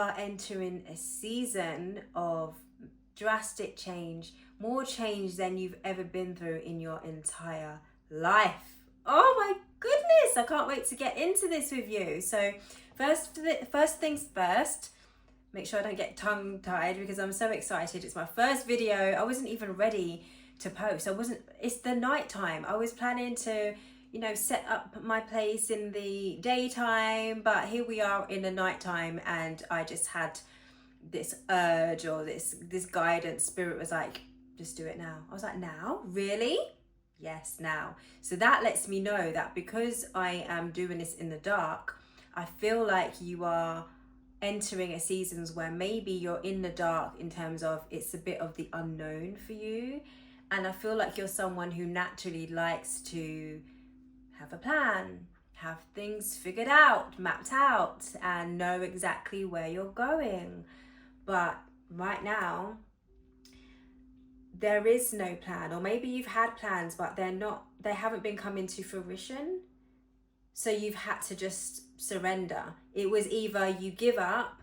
are entering a season of drastic change, more change than you've ever been through in your entire life. Oh my goodness, I can't wait to get into this with you. So first things first, make sure I don't get tongue tied because I'm so excited. It's my first video. I wasn't even ready to post. It's the night time. I was planning to, set up my place in the daytime, but here we are in the nighttime, and I just had this urge, or this guidance. Spirit was like, just do it now. I was like, now? Really? Yes, now. So that lets me know that because I am doing this in the dark, I feel like you are entering a seasons where maybe you're in the dark in terms of it's a bit of the unknown for you. And I feel like you're someone who naturally likes to have a plan, have things figured out, mapped out, and know exactly where you're going. But right now, there is no plan, or maybe you've had plans, but they haven't been coming to fruition. So you've had to just surrender. It was either you give up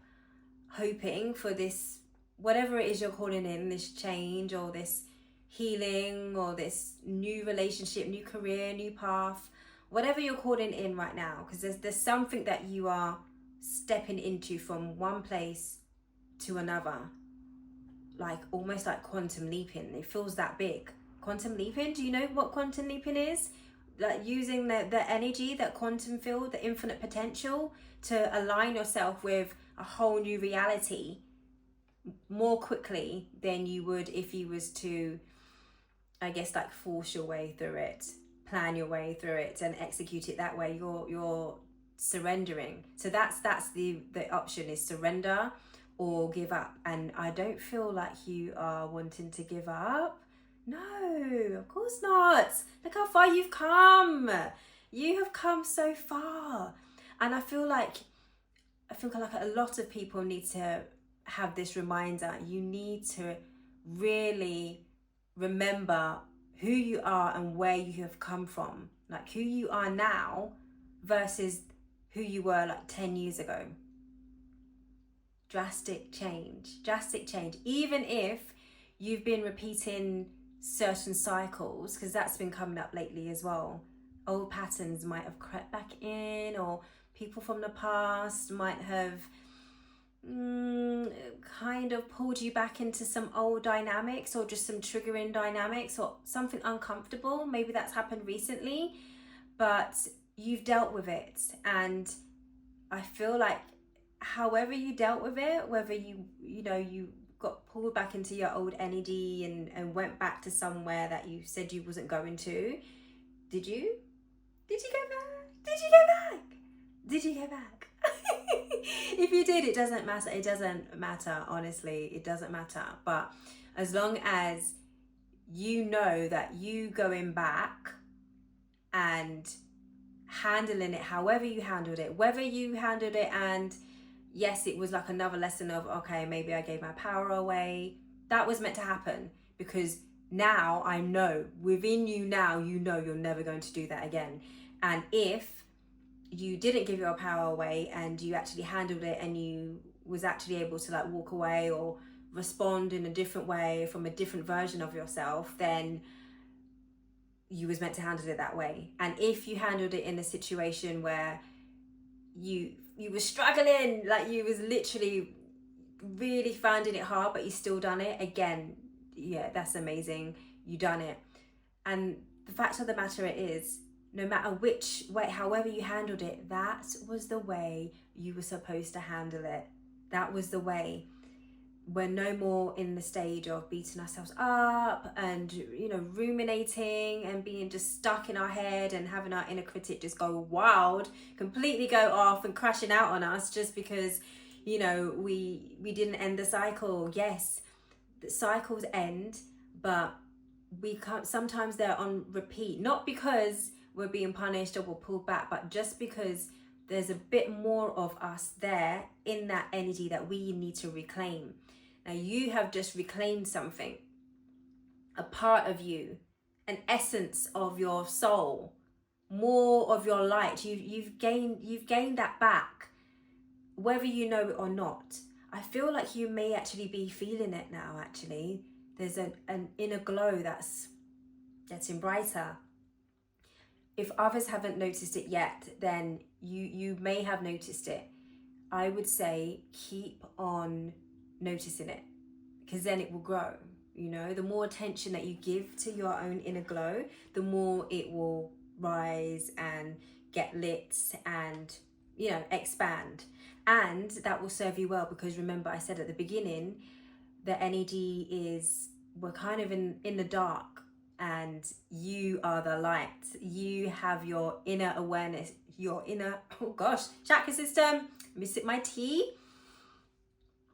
hoping for this, whatever it is you're calling in, this change or this healing or this new relationship, new career, new path, whatever you're calling in right now, because there's something that you are stepping into from one place to another, like almost like quantum leaping. It feels that big. Quantum leaping, do you know what quantum leaping is? Like using the energy, that quantum field, the infinite potential to align yourself with a whole new reality more quickly than you would if you was to, I guess, like force your way through it, plan your way through it and execute it that way. You're surrendering. So that's the option, is surrender or give up. And I don't feel like you are wanting to give up. No, of course not. Look how far you've come. You have come so far. And I feel like a lot of people need to have this reminder. You need to really remember who you are and where you have come from. Like who you are now versus who you were like 10 years ago. Drastic change. Even if you've been repeating certain cycles, because that's been coming up lately as well. Old patterns might have crept back in, or people from the past might have kind of pulled you back into some old dynamics, or just some triggering dynamics, or something uncomfortable. Maybe that's happened recently, but you've dealt with it. And I feel like however you dealt with it, whether you got pulled back into your old energy and went back to somewhere that you said you wasn't going to. Did you go back? If you did, it doesn't matter. Honestly, it doesn't matter. But as long as you know that you going back and handling it however you handled it, whether you handled it and yes, it was like another lesson of, okay, maybe I gave my power away. That was meant to happen, because now I know, within you now, you're never going to do that again. And if you didn't give your power away and you actually handled it and you was actually able to like walk away or respond in a different way from a different version of yourself, then you was meant to handle it that way. And if you handled it in a situation where you were struggling, like you was literally really finding it hard, but you still done it again, yeah, that's amazing. You done it. And the fact of the matter is, no matter which way, however you handled it, that was the way you were supposed to handle it. That was the way. We're no more in the stage of beating ourselves up and, ruminating and being just stuck in our head and having our inner critic just go wild, completely go off and crashing out on us just because, we didn't end the cycle. Yes, the cycles end, but we can't, sometimes they're on repeat, not because we're being punished or we're pulled back, but just because there's a bit more of us there in that energy that we need to reclaim. Now you have just reclaimed something, a part of you, an essence of your soul, more of your light. You've gained that back, whether you know it or not. I feel like you may actually be feeling it now, actually. There's an inner glow that's getting brighter. If others haven't noticed it yet, then you may have noticed it. I would say keep on noticing it, because then it will grow. You know, the more attention that you give to your own inner glow, the more it will rise and get lit and, you know, expand. And that will serve you well, because remember I said at the beginning, the NED is, we're kind of in the dark, and you are the light. You have your inner awareness, your inner, oh gosh, chakra system. Let me sip my tea.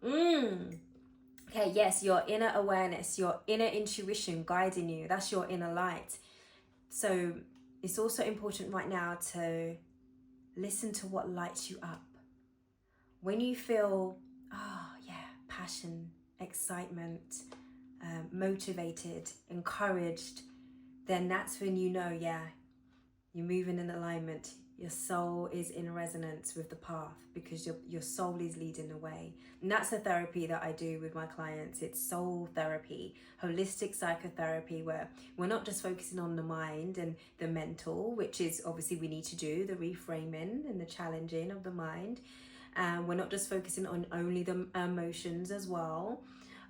Okay, yes, your inner awareness, your inner intuition guiding you. That's your inner light. So it's also important right now to listen to what lights you up. When you feel, passion, excitement, motivated, encouraged, then that's when you know, you're moving in alignment. Your soul is in resonance with the path, because your soul is leading the way. And that's the therapy that I do with my clients. It's soul therapy, holistic psychotherapy, where we're not just focusing on the mind and the mental, which is obviously we need to do the reframing and the challenging of the mind. We're not just focusing on only the emotions as well.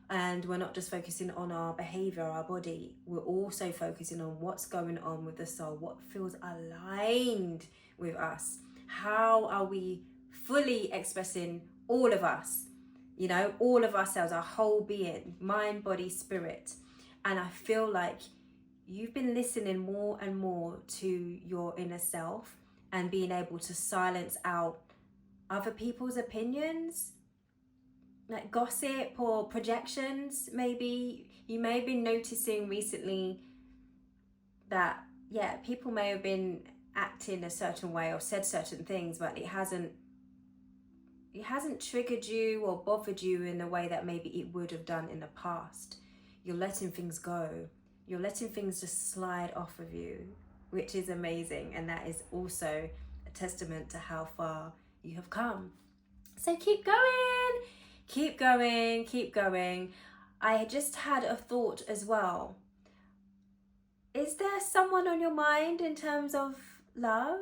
And we're not just focusing on our behavior, our body. We're also focusing on what's going on with the soul, what feels aligned with us. How are we fully expressing all of us? You know, all of ourselves, our whole being, mind, body, spirit. And I feel like you've been listening more and more to your inner self and being able to silence out other people's opinions, like gossip or projections. Maybe you may have been noticing recently that people may have been acting a certain way or said certain things, but it hasn't triggered you or bothered you in the way that maybe it would have done in the past. You're letting things go. You're letting things just slide off of you, which is amazing, and that is also a testament to how far you have come. So keep going. Keep going, keep going. I just had a thought as well. Is there someone on your mind in terms of love,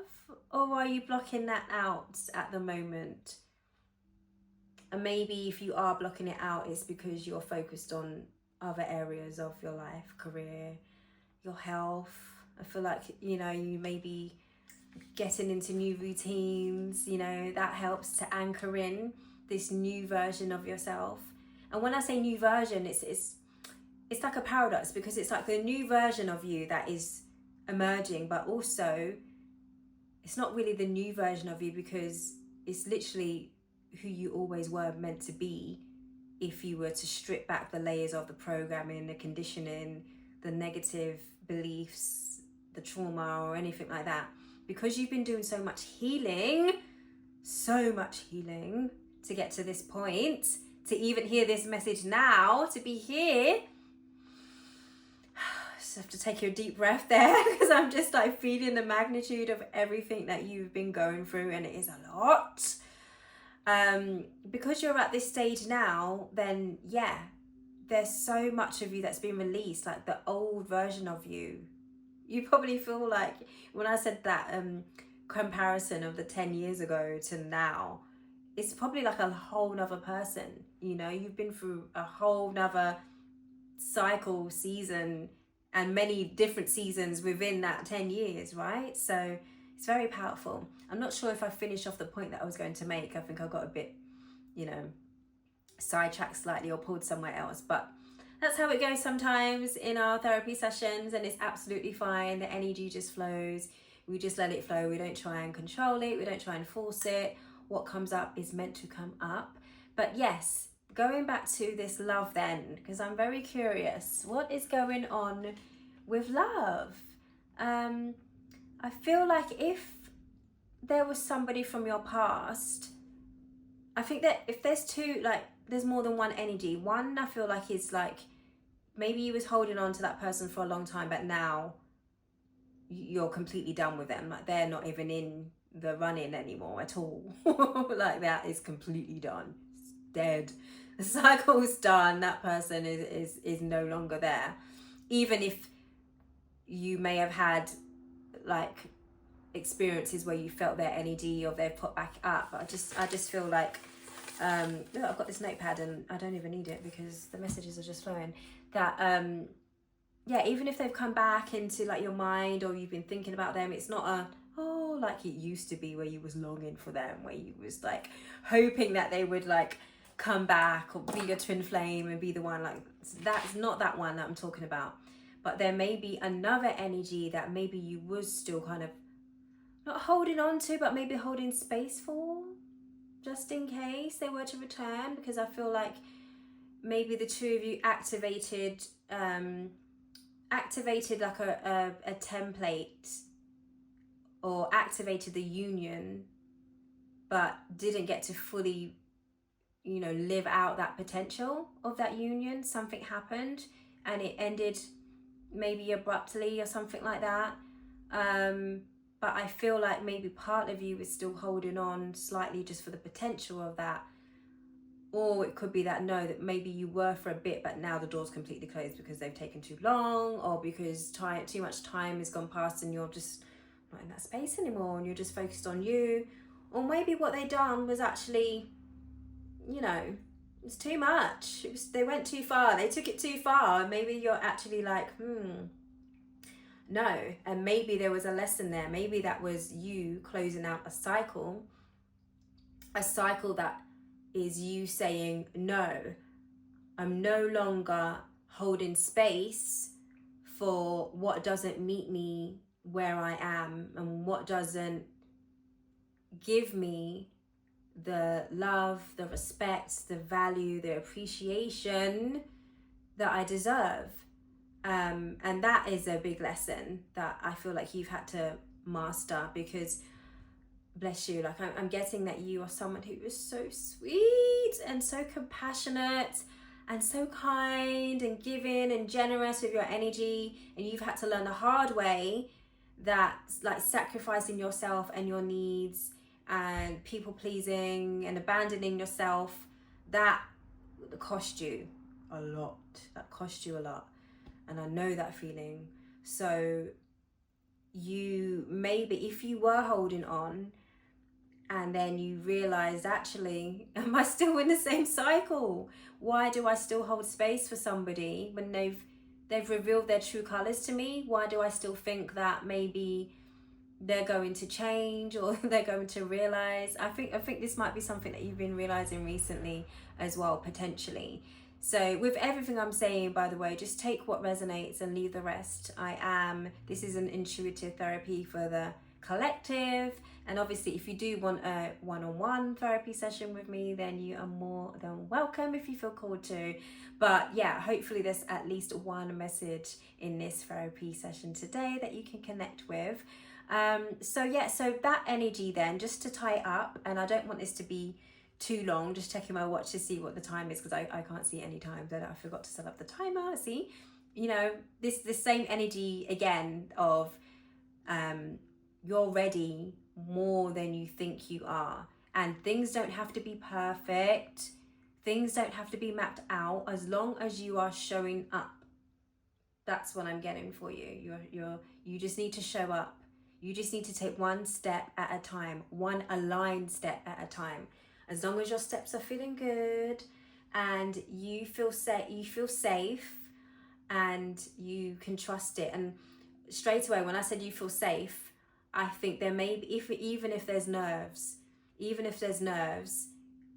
or are you blocking that out at the moment? And maybe if you are blocking it out, it's because you're focused on other areas of your life, career, your health. I feel like, you know, you may be getting into new routines, you know, that helps to anchor in this new version of yourself. And when I say new version, it's like a paradox, because it's like the new version of you that is emerging, but also it's not really the new version of you, because it's literally who you always were meant to be if you were to strip back the layers of the programming, the conditioning, the negative beliefs, the trauma or anything like that. Because you've been doing so much healing to get to this point, to even hear this message now, to be here. Just have to take a deep breath there, because I'm just like feeling the magnitude of everything that you've been going through, and it is a lot. Because you're at this stage now, then there's so much of you that's been released, like the old version of you. You probably feel like, when I said that comparison of the 10 years ago to now, it's probably like a whole nother person. You know, you've been through a whole nother cycle, season, and many different seasons within that 10 years, right? So it's very powerful. I'm not sure if I finished off the point that I was going to make. I think I got a bit, you know, sidetracked slightly or pulled somewhere else, but that's how it goes sometimes in our therapy sessions, and it's absolutely fine. The energy just flows. We just let it flow. We don't try and control it. We don't try and force it. What comes up is meant to come up. But yes, going back to this love then, because I'm very curious, what is going on with love? I feel like if there was somebody from your past, I think that if there's two, like there's more than one energy. One, I feel like is like, maybe you was holding on to that person for a long time, but now you're completely done with them. Like they're not even in the running anymore at all. Like that is completely done. dead. The cycle's done. That person is no longer there. Even if you may have had like experiences where you felt their energy or they've put back up. I just feel like look, I've got this notepad and I don't even need it because the messages are just flowing. That yeah, even if they've come back into like your mind or you've been thinking about them, it's not a like it used to be where you was longing for them, where you was like hoping that they would like come back or be your twin flame and be the one. Like, that's not that one that I'm talking about. But there may be another energy that maybe you was still kind of not holding on to, but maybe holding space for, just in case they were to return. Because I feel like maybe the two of you activated like a template, or activated the union, but didn't get to fully, you know, live out that potential of that union. Something happened and it ended maybe abruptly or something like that. But I feel like maybe part of you is still holding on slightly just for the potential of that. Or it could be that no, that maybe you were for a bit, but now the door's completely closed because they've taken too long, or because too much time has gone past and you're just not in that space anymore and you're just focused on you. Or maybe what they done was actually, you know, it's too much. They went too far. They took it too far. And maybe you're actually like, no. And maybe there was a lesson there. Maybe that was you closing out a cycle that is you saying, no, I'm no longer holding space for what doesn't meet me where I am and what doesn't give me the love, the respect, the value, the appreciation that I deserve. And that is a big lesson that I feel like you've had to master, because bless you, like I'm getting that you are someone who is so sweet and so compassionate and so kind and giving and generous with your energy, and you've had to learn the hard way that like sacrificing yourself and your needs and people pleasing and abandoning yourself, that cost you a lot. That cost you a lot, and I know that feeling. So you maybe, if you were holding on and then you realized, actually, am I still in the same cycle? Why do I still hold space for somebody when they've revealed their true colors to me? Why do I still think that maybe they're going to change or they're going to realize? I think this might be something that you've been realizing recently as well, potentially. So with everything I'm saying, by the way, just take what resonates and leave the rest. This is an intuitive therapy for the collective. And obviously, if you do want a one-on-one therapy session with me, then you are more than welcome if you feel called to. But yeah, hopefully there's at least one message in this therapy session today that you can connect with. So that energy then, just to tie it up, and I don't want this to be too long, just checking my watch to see what the time is, because I can't see any time, but I forgot to set up the timer. See, you know, this same energy again of you're ready more than you think you are, and things don't have to be perfect, things don't have to be mapped out, as long as you are showing up. That's what I'm getting for you. You just need to show up. You just need to take one step at a time, one aligned step at a time. As long as your steps are feeling good and you feel safe and you can trust it. And straight away, when I said you feel safe, I think there may be, even if there's nerves,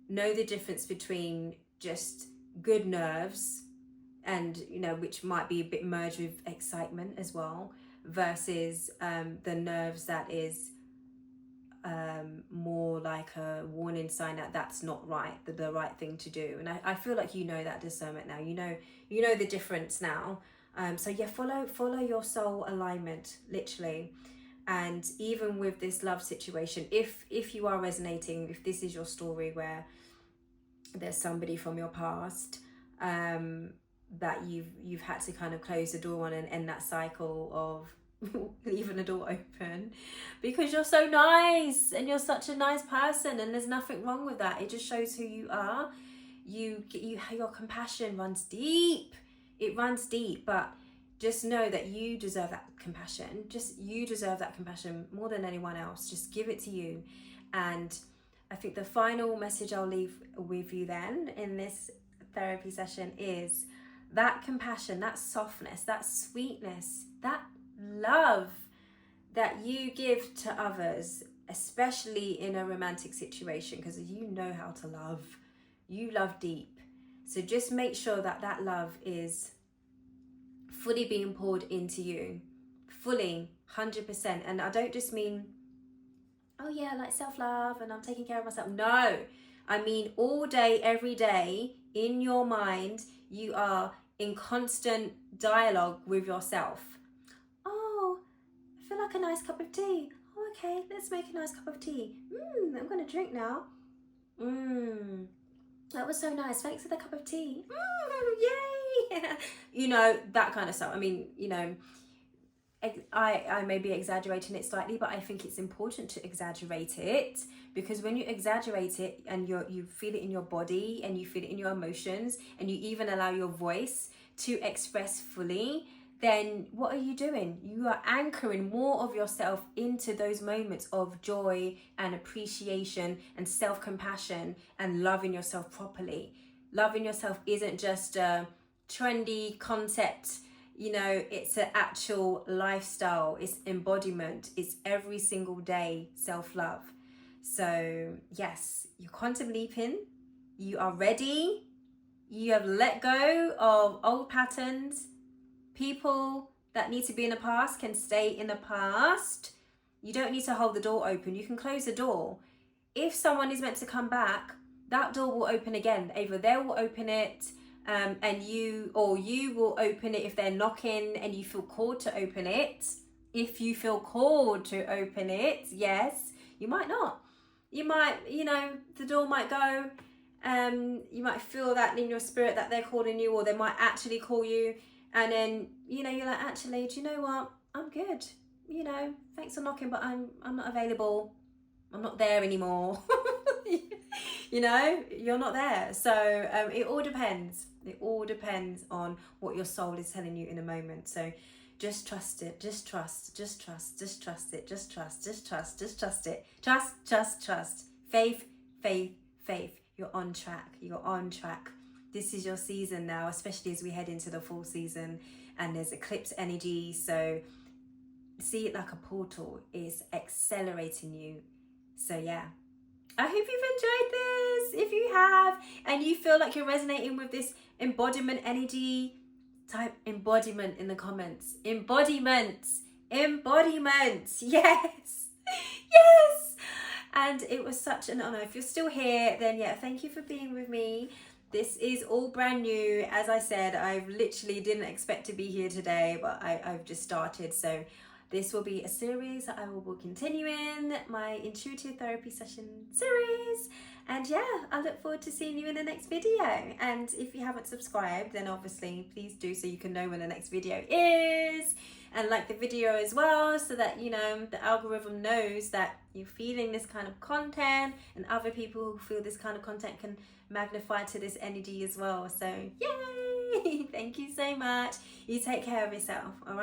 know the difference between just good nerves and, you know, which might be a bit merged with excitement as well, versus the nerves that is more like a warning sign that that's not right, the right thing to do. And I feel like you know that discernment now. You know the difference now. So yeah, follow your soul alignment, literally. And even with this love situation, if you are resonating, if this is your story where there's somebody from your past that you've had to kind of close the door on and end that cycle of leaving the door open, because you're so nice and you're such a nice person, and there's nothing wrong with that. It just shows who you are. your compassion runs deep. It runs deep, but just know that you deserve that compassion. You deserve that compassion more than anyone else. Just give it to you. And I think the final message I'll leave with you then in this therapy session is that compassion, that softness, that sweetness, that love that you give to others, especially in a romantic situation, because you know how to love. You love deep. So just make sure that that love is fully being poured into you, fully, 100%. And I don't just mean, oh yeah, like self-love and I'm taking care of myself. No, I mean all day, every day, in your mind, you are in constant dialogue with yourself. Oh, I feel like a nice cup of tea. Oh, okay, let's make a nice cup of tea. I'm gonna drink now. That was so nice. Thanks for the cup of tea. Yay! You know, that kind of stuff. I mean, you know, I may be exaggerating it slightly, but I think it's important to exaggerate it, because when you exaggerate it and you feel it in your body and you feel it in your emotions and you even allow your voice to express fully, then what are you doing? You are anchoring more of yourself into those moments of joy and appreciation and self-compassion and loving yourself properly. Loving yourself isn't just a trendy concept, you know, it's an actual lifestyle, it's embodiment, it's every single day self-love. So yes, you're quantum leaping, you are ready, you have let go of old patterns. People that need to be in the past can stay in the past. You don't need to hold the door open. You can close the door. If someone is meant to come back, that door will open again. Either they will open it and you will open it if they're knocking and you feel called to open it. If you feel called to open it, yes. You might not. You might, you know, the door might go. You might feel that in your spirit that they're calling you, or they might actually call you. And then, you know, you're like, actually, do you know what? I'm good. You know, thanks for knocking, but I'm not available. I'm not there anymore. You know, you're not there. So it all depends. It all depends on what your soul is telling you in a moment. So just trust it. Just trust. Just trust. Just trust it. Just trust. Just trust. Just trust it. Trust. Faith. You're on track. You're on track. This is your season now, especially as we head into the fall season and there's eclipse energy. So see it like a portal. It's accelerating you. So yeah, I hope you've enjoyed this. If you have and you feel like you're resonating with this embodiment energy, type embodiment in the comments. Embodiment. Yes. And it was such an honor. If you're still here, then yeah, thank you for being with me. This is all brand new. As I said, I literally didn't expect to be here today, but I've just started. So this will be a series that I will continue in, my intuitive therapy session series. And yeah, I look forward to seeing you in the next video. And if you haven't subscribed, then obviously please do, so you can know when the next video is. And like the video as well, so that, you know, the algorithm knows that you're feeling this kind of content, and other people who feel this kind of content can magnify to this energy as well. So yay! Thank you so much. You take care of yourself, all right?